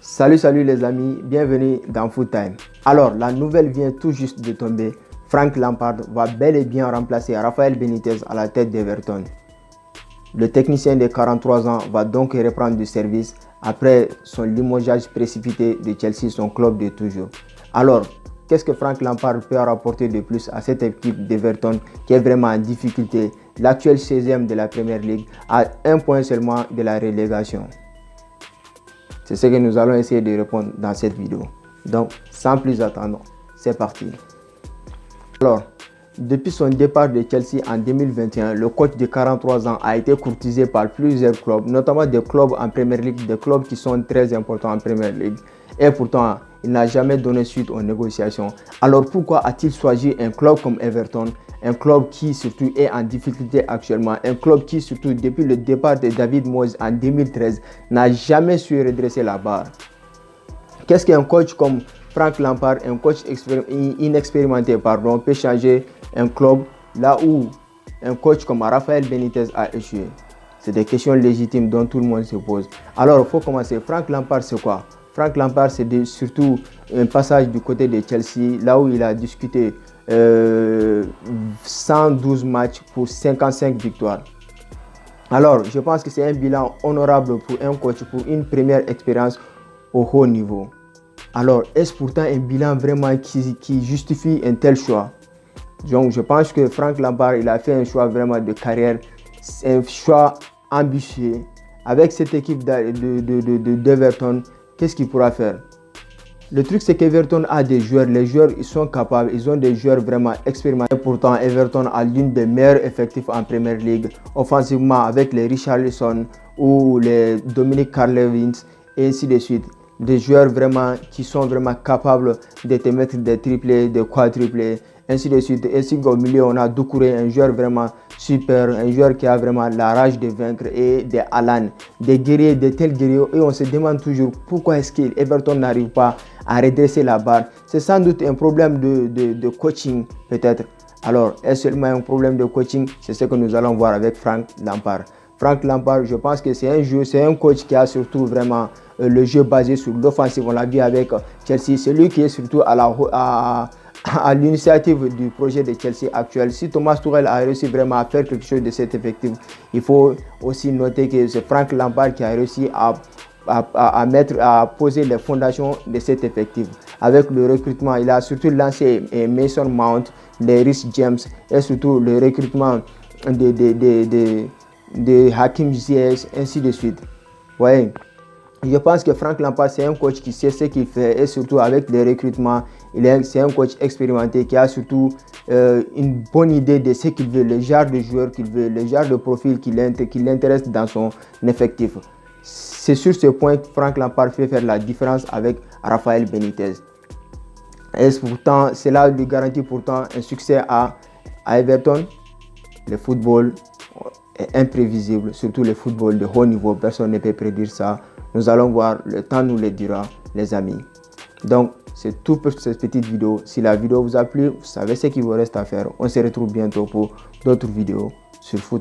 Salut les amis, bienvenue dans Foot Time. Alors, la nouvelle vient tout juste de tomber. Frank Lampard va bel et bien remplacer Rafael Benitez à la tête d'Everton. Le technicien de 43 ans va donc reprendre du service après son limogeage précipité de Chelsea, son club de toujours. Alors, qu'est-ce que Frank Lampard peut rapporter de plus à cette équipe d'Everton qui est vraiment en difficulté, l'actuel 16e de la Premier League, à un point seulement de la relégation? C'est ce que nous allons essayer de répondre dans cette vidéo. Donc, sans plus attendre, c'est parti. Alors, depuis son départ de Chelsea en 2021, le coach de 43 ans a été courtisé par plusieurs clubs, notamment des clubs en Premier League, des clubs qui sont très importants en Premier League. Et pourtant, il n'a jamais donné suite aux négociations. Alors pourquoi a-t-il choisi un club comme Everton, un club qui surtout est en difficulté actuellement, un club qui surtout depuis le départ de David Moyes en 2013 n'a jamais su redresser la barre? Qu'est-ce qu'un coach comme Frank Lampard, un coach inexpérimenté, peut changer un club là où un coach comme Rafael Benitez a échoué? C'est des questions légitimes dont tout le monde se pose. Alors il faut commencer. Frank Lampard, c'est quoi? Frank Lampard, c'est surtout un passage du côté de Chelsea, là où il a discuté 112 matchs pour 55 victoires. Alors, je pense que c'est un bilan honorable pour un coach, pour une première expérience au haut niveau. Alors, est-ce pourtant un bilan vraiment qui justifie un tel choix? Donc, je pense que Frank Lampard, il a fait un choix vraiment de carrière, un choix ambitieux. Avec cette équipe d'Everton, qu'est-ce qu'il pourra faire? Le truc, c'est qu'Everton a des joueurs. Les joueurs, ils sont capables. Ils ont des joueurs vraiment expérimentés. Et pourtant, Everton a l'une des meilleurs effectifs en Premier League. Offensivement, avec les Richarlison ou les Dominic Calvert-Lewin et ainsi de suite. Des joueurs vraiment qui sont vraiment capables de te mettre des triplés, des quadruplés, ainsi de suite. Ainsi qu'au milieu, on a Doucouré, un joueur vraiment super, un joueur qui a vraiment la rage de vaincre, et des Alan, des guerriers, de tels guerriers. Et on se demande toujours pourquoi est-ce qu'Everton n'arrive pas à redresser la barre. C'est sans doute un problème de coaching peut-être. Alors, est-ce seulement un problème de coaching? C'est ce que nous allons voir avec Frank Lampard. Frank Lampard, je pense que c'est un coach qui a surtout vraiment le jeu basé sur l'offensive. On l'a vu avec Chelsea. C'est lui qui est surtout à l'initiative du projet de Chelsea actuel. Si Thomas Tuchel a réussi vraiment à faire quelque chose de cet effectif, il faut aussi noter que c'est Frank Lampard qui a réussi à poser les fondations de cet effectif. Avec le recrutement, il a surtout lancé Mason Mount, les Reece James et surtout le recrutement de Hakim Ziyech, ainsi de suite. Ouais. Je pense que Frank Lampard, c'est un coach qui sait ce qu'il fait, et surtout avec les recrutements, c'est un coach expérimenté qui a surtout une bonne idée de ce qu'il veut, le genre de joueur qu'il veut, le genre de profil qui l'intéresse dans son effectif. C'est sur ce point que Frank Lampard fait faire la différence avec Rafael Benitez. Et pourtant, cela lui garantit pourtant un succès à Everton. Le football est imprévisible, surtout le football de haut niveau. Personne ne peut prédire ça. Nous allons voir, le temps nous le dira, les amis. Donc, c'est tout pour cette petite vidéo. Si la vidéo vous a plu, vous savez ce qu'il vous reste à faire. On se retrouve bientôt pour d'autres vidéos sur Foot.